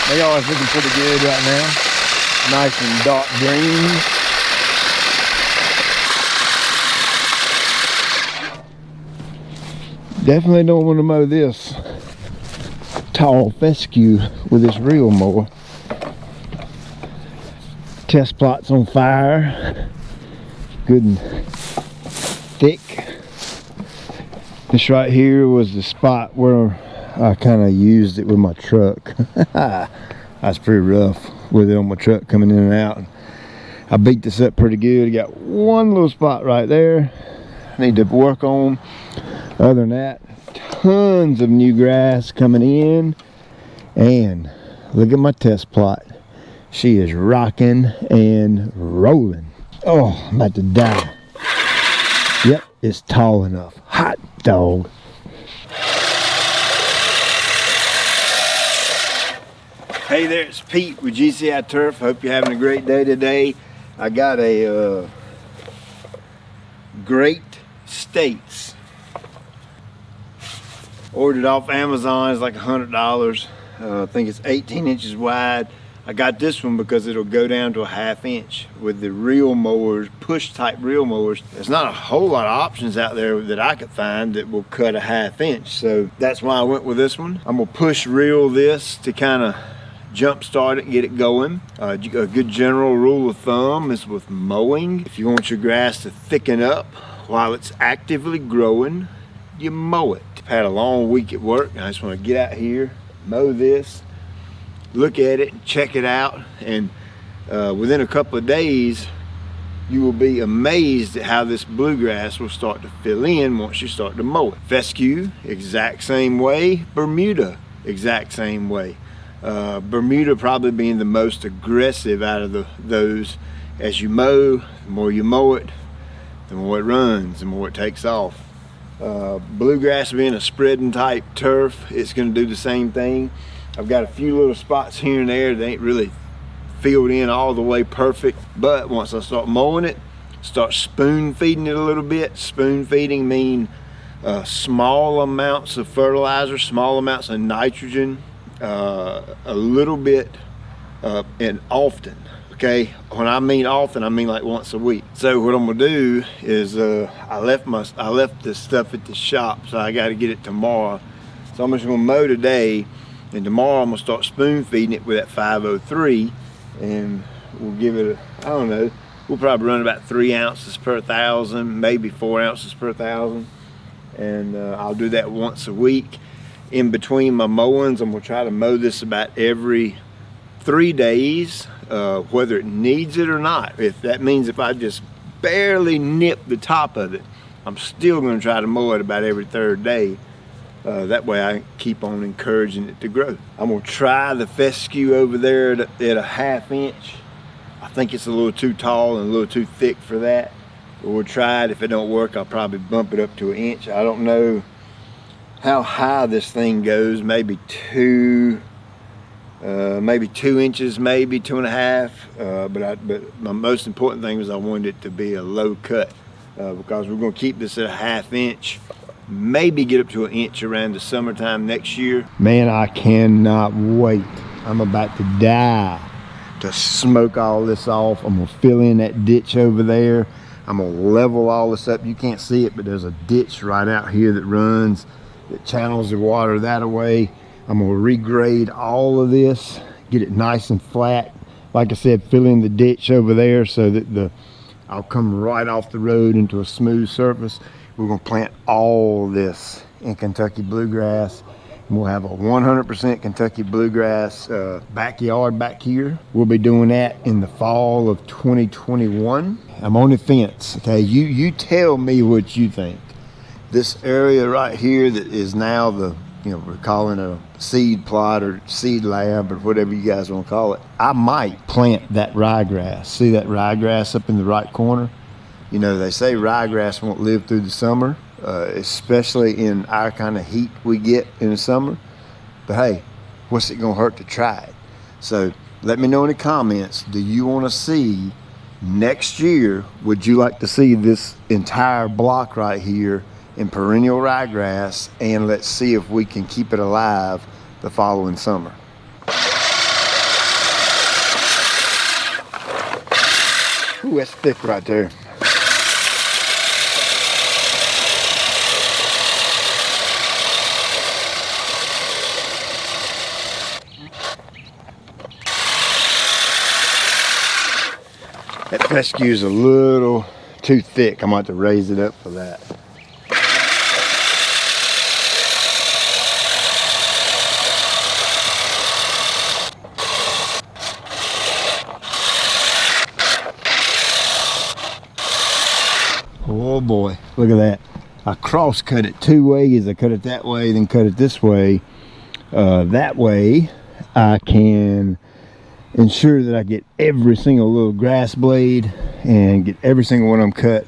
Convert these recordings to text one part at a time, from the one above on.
They are looking pretty good right now. Nice and dark green. Definitely don't want to mow this tall fescue with this reel mower. Test plot's on fire. Good and thick. This right here was the spot where I kind of used it with my truck. That's pretty rough with it on my truck coming in and out. I beat this up pretty good. I got one little spot right there I need to work on. Other than that, tons of new grass coming in. And look at my test plot. She is rocking and rolling. Oh, I'm about to die. Yep, it's tall enough. Hot dog. Hey there, it's Pete with GCI Turf. Hope you're having a great day today. I got a Great States. Ordered off Amazon. It's like $100. I think it's 18 inches wide. I got this one because it'll go down to a 1/2 inch. With the reel mowers, push type reel mowers, there's not a whole lot of options out there that I could find that will cut a 1/2 inch. So that's why I went with this one. I'm gonna push reel this to kind of jump start it and get it going. A good general rule of thumb is with mowing, if you want your grass to thicken up while it's actively growing, you mow it. I've had a long week at work and I just want to get out here, mow this, look at it, check it out, and within a couple of days you will be amazed at how this bluegrass will start to fill in once you start to mow it. Fescue, exact same way. Bermuda, exact same way. Bermuda probably being the most aggressive out of those. As you mow, the more you mow it, the more it runs, the more it takes off. Bluegrass being a spreading type turf, it's going to do the same thing. I've got a few little spots here and there that ain't really filled in all the way perfect, but once I start mowing it, start spoon feeding it a little bit. Spoon feeding mean small amounts of fertilizer, small amounts of nitrogen, a little bit and often. Okay, when I mean often, I mean like once a week. So what I'm gonna do is I left this stuff at the shop, so I got to get it tomorrow. So I'm just gonna mow today, and tomorrow I'm gonna start spoon feeding it with that 503, and we'll give it I don't know, we'll probably run about 3 ounces per 1,000, maybe 4 ounces per 1,000, and I'll do that once a week. In between my mowings, I'm gonna try to mow this about every 3 days, whether it needs it or not. If that means if I just barely nip the top of it, I'm still gonna try to mow it about every 3rd day. That way I keep on encouraging it to grow. I'm gonna try the fescue over there at a 1/2 inch. I think it's a little too tall and a little too thick for that. But we'll try it. If it don't work, I'll probably bump it up to 1 inch. I don't know how high this thing goes. Maybe 2 inches, maybe 2.5. But my most important thing was I wanted it to be a low cut because we're gonna keep this at a 1/2 inch. Maybe get up to 1 inch around the summertime next year. Man, I cannot wait. I'm about to die to smoke all this off. I'm gonna fill in that ditch over there. I'm gonna level all this up. You can't see it, but there's a ditch right out here that runs, that channels the water that away. I'm gonna regrade all of this, get it nice and flat. Like I said, fill in the ditch over there so that I'll come right off the road into a smooth surface. We're gonna plant all this in Kentucky bluegrass, and we'll have a 100% Kentucky bluegrass backyard back here. We'll be doing that in the fall of 2021. I'm on the fence. Okay, you tell me what you think. This area right here that is now we're calling it a seed plot or seed lab or whatever you guys want to call it. I might plant that ryegrass. See that ryegrass up in the right corner? You know, they say ryegrass won't live through the summer, especially in our kind of heat we get in the summer. But hey, what's it gonna hurt to try it? So let me know in the comments, do you want to see next year, would you like to see this entire block right here in perennial ryegrass, and let's see if we can keep it alive the following summer. Ooh, that's thick right there. That fescue is a little too thick. I'm going to have to raise it up for that. Oh boy, look at that. I cross cut it 2 ways. I cut it that way, then cut it this way. That way I can ensure that I get every single little grass blade and get every single one of them cut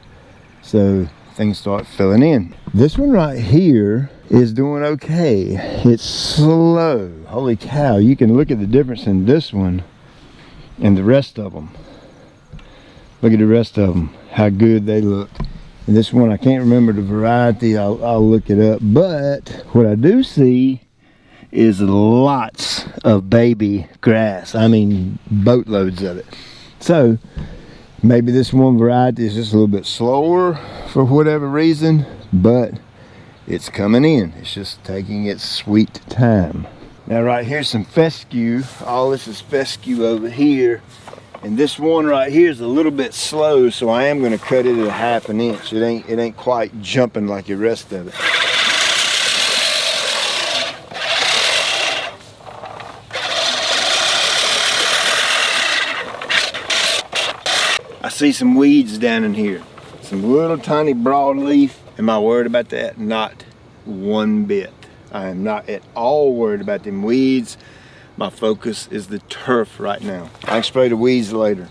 so things start filling in. This one right here is doing okay. It's slow. Holy cow, you can look at the difference in this one and the rest of them. Look at the rest of them, how good they look. And this one, I can't remember the variety. I'll look it up. But what I do see is lots of baby grass. I mean, boatloads of it. So maybe this one variety is just a little bit slower for whatever reason, but it's coming in. It's just taking its sweet time. Now right here's some fescue. All this is fescue over here. And this one right here is a little bit slow, so I am going to cut it at 1/2 inch. It ain't quite jumping like the rest of it. I see some weeds down in here. Some little tiny broadleaf. Am I worried about that? Not one bit. I am not at all worried about them weeds. My focus is the turf right now. I can spray the weeds later.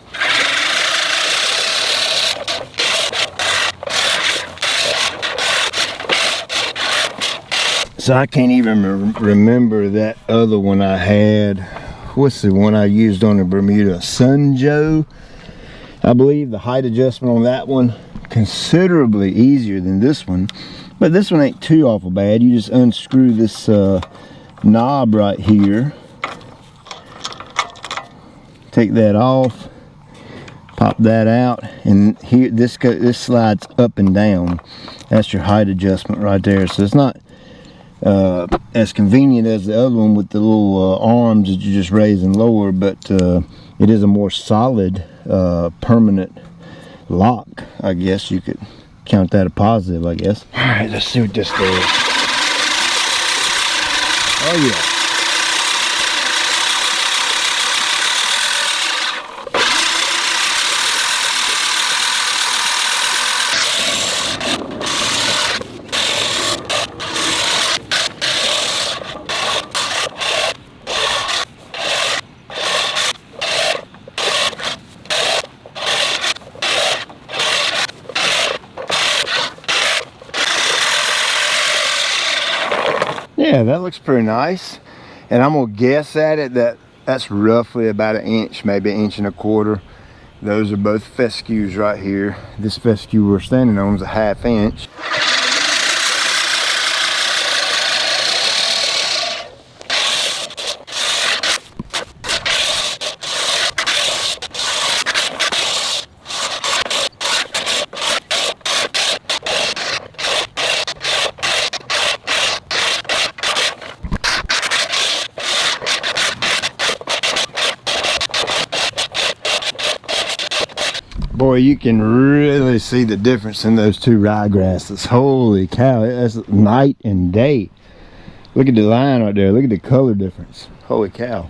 So I can't even remember that other one I had. What's the one I used on the Bermuda? Sunjoe, I believe. The height adjustment on that one, considerably easier than this one. But this one ain't too awful bad. You just unscrew this knob right here. Take that off, pop that out, and here this slides up and down. That's your height adjustment right there. So it's not as convenient as the other one with the little arms that you just raise and lower, but it is a more solid permanent lock. I guess you could count that a positive, I guess. All right, let's see what this does. Oh yeah. Yeah, that looks pretty nice. And I'm gonna guess at it that's roughly about 1 inch, maybe 1.25 inches. Those are both fescues right here. This fescue we're standing on is a 1/2 inch. Boy, you can really see the difference in those two ryegrasses. Holy cow, that's night and day. Look at the line right there. Look at the color difference. Holy cow.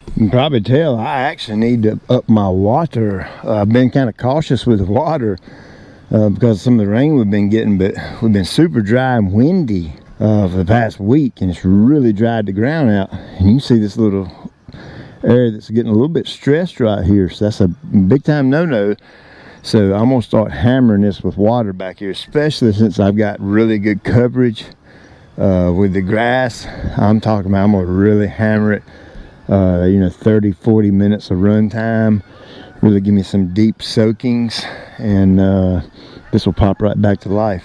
You can probably tell I actually need to up my water. I've been kind of cautious with water because some of the rain we've been getting, but we've been super dry and windy for the past week, and it's really dried the ground out. And you can see this little area that's getting a little bit stressed right here, so that's a big time no-no. So I'm gonna start hammering this with water back here, especially since I've got really good coverage with the grass. I'm talking about I'm gonna really hammer it, 30-40 minutes of run time, really give me some deep soakings, and this will pop right back to life.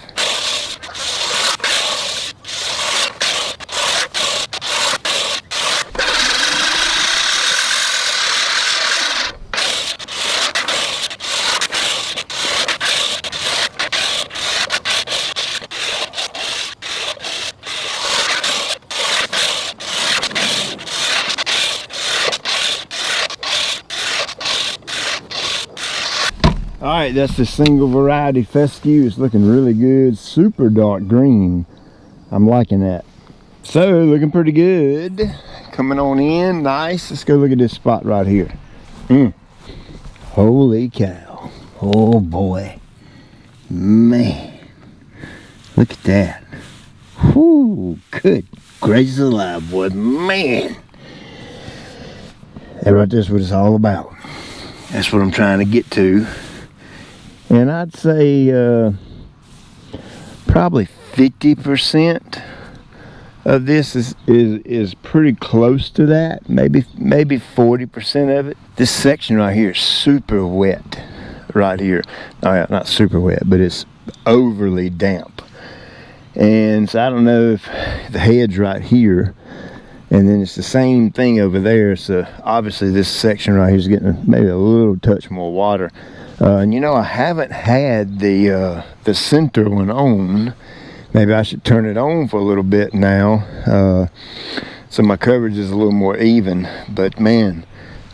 All right, that's the single variety fescue. It's looking really good. Super dark green. I'm liking that. So, looking pretty good. Coming on in, nice. Let's go look at this spot right here. Holy cow. Oh boy. Man. Look at that. Whoo, good gracious alive, boy. Man. That right there's what it's all about. That's what I'm trying to get to. And I'd say probably 50% of this is pretty close to that. Maybe 40% of it. This section right here is super wet right here. Oh yeah, not super wet, but it's overly damp. And so I don't know if the head's right here, and then it's the same thing over there. So obviously this section right here is getting maybe a little touch more water. And you know, I haven't had the center one on. Maybe I should turn it on for a little bit now, so my coverage is a little more even. But man,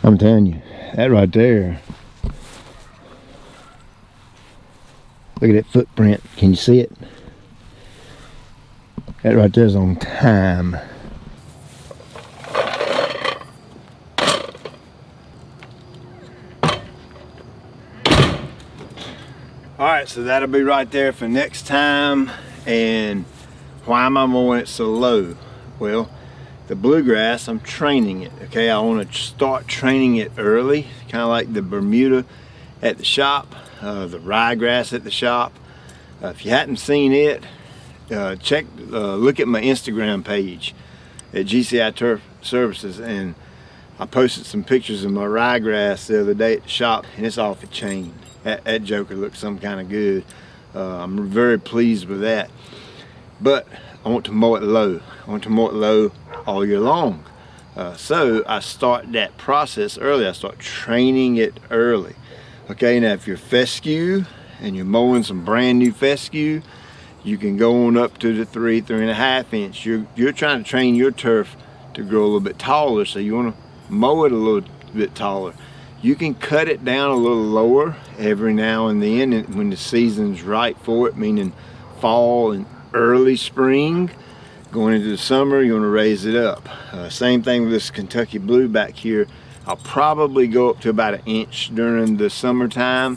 I'm telling you, that right there. Look at that footprint. Can you see it? That right there is on time. Alright, so that'll be right there for next time. And why am I mowing it so low? Well, the bluegrass, I'm training it. Okay, I want to start training it early, kind of like the Bermuda at the shop, the ryegrass at the shop. If you hadn't seen it, look at my Instagram page at GCI Turf Services, and I posted some pictures of my ryegrass the other day at the shop, and it's off the chain. That joker looks some kind of good. I'm very pleased with that. But I want to mow it low. I want to mow it low all year long. So I start that process early. I start training it early. Okay, now if you're fescue and you're mowing some brand new fescue, you can go on up to the 3.5 inch. You're trying to train your turf to grow a little bit taller, so you want to mow it a little bit taller. You can cut it down a little lower every now and then when the season's right for it, meaning fall and early spring. Going into the summer, you want to raise it up. Same thing with this Kentucky Blue back here. I'll probably go up to about 1 inch during the summertime,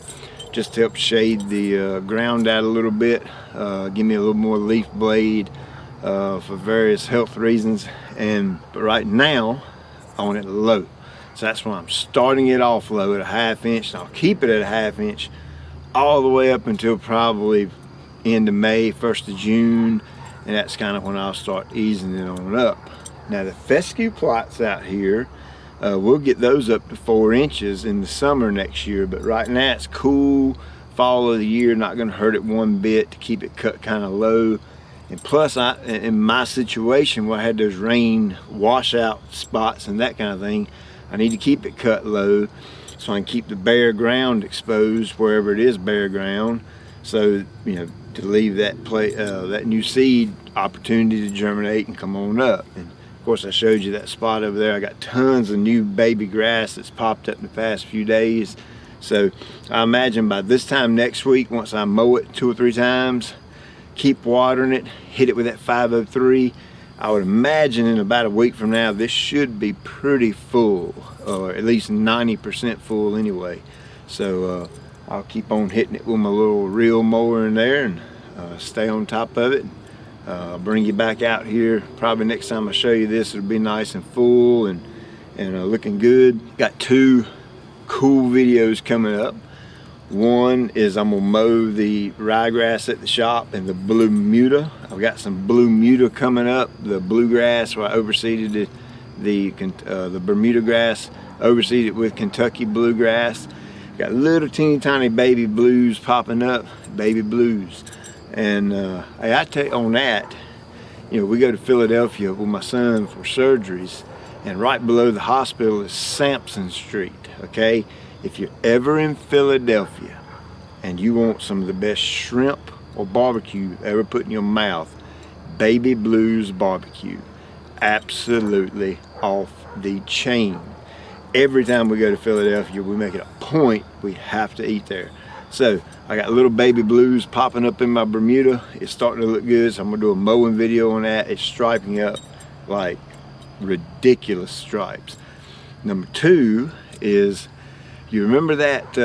just to help shade the ground out a little bit, give me a little more leaf blade for various health reasons. But right now, I want it low. So that's why I'm starting it off low at 1/2 inch, and I'll keep it at 1/2 inch all the way up until probably end of May, 1st of June, and that's kind of when I'll start easing it on up. Now the fescue plots out here, we'll get those up to 4 inches in the summer next year, but right now it's cool, fall of the year, not going to hurt it one bit to keep it cut kind of low. And plus, in my situation where I had those rain washout spots and that kind of thing, I need to keep it cut low so I can keep the bare ground exposed wherever it is bare ground, so you know, to leave that that new seed opportunity to germinate and come on up. And of course I showed you that spot over there. I got tons of new baby grass that's popped up in the past few days. So I imagine by this time next week, once I mow it 2 or 3 times, keep watering it, hit it with that 503, I would imagine in about a week from now this should be pretty full, or at least 90% full anyway. So I'll keep on hitting it with my little reel mower in there and stay on top of it. I'll bring you back out here probably next time I show you this. It'll be nice and full and looking good. Got 2 cool videos coming up. One is I'm gonna mow the ryegrass at the shop and the Bermuda. I've got some Bermuda coming up. The bluegrass, where I overseeded the Bermuda grass, overseeded it with Kentucky bluegrass. Got little teeny tiny baby blues popping up, baby blues. And I tell you on that, you know, we go to Philadelphia with my son for surgeries, and right below the hospital is Sampson Street. Okay, if you're ever in Philadelphia and you want some of the best shrimp or barbecue you've ever put in your mouth, Baby Blues Barbecue, absolutely off the chain. Every time we go to Philadelphia, we make it a point we have to eat there. So I got little baby blues popping up in my Bermuda. It's starting to look good, so I'm gonna do a mowing video on that. It's striping up like ridiculous stripes. Number two is, you remember that,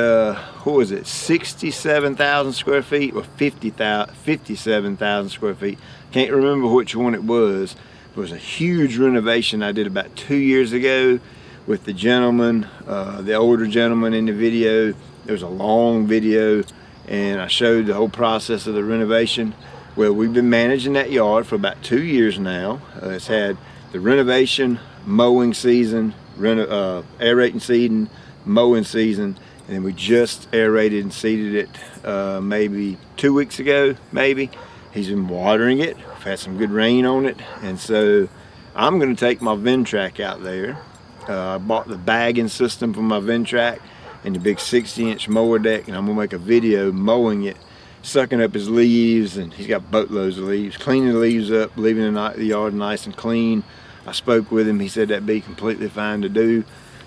what was it, 67,000 square feet or 57,000 square feet? Can't remember which one it was. It was a huge renovation I did about 2 years ago with the gentleman, the older gentleman in the video. It was a long video and I showed the whole process of the renovation. Well, we've been managing that yard for about 2 years now. It's had the renovation, mowing season, aerating seeding, mowing season, and then we just aerated and seeded it maybe 2 weeks ago, maybe. He's been watering it. We've had some good rain on it, and so I'm going to take my Ventrac out there. I bought the bagging system for my Ventrac and the big 60-inch mower deck, and I'm going to make a video mowing it, sucking up his leaves, and he's got boatloads of leaves, cleaning the leaves up, leaving the yard nice and clean. I spoke with him. He said that'd be completely fine to do.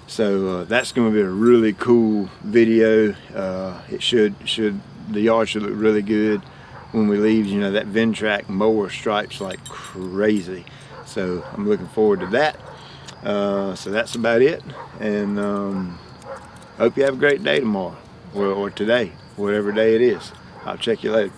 So that's going to be a really cool video. The yard should look really good when we leave. You know, that Ventrac mower stripes like crazy. So I'm looking forward to that. So that's about it. And hope you have a great day tomorrow or today, whatever day it is. I'll check you later.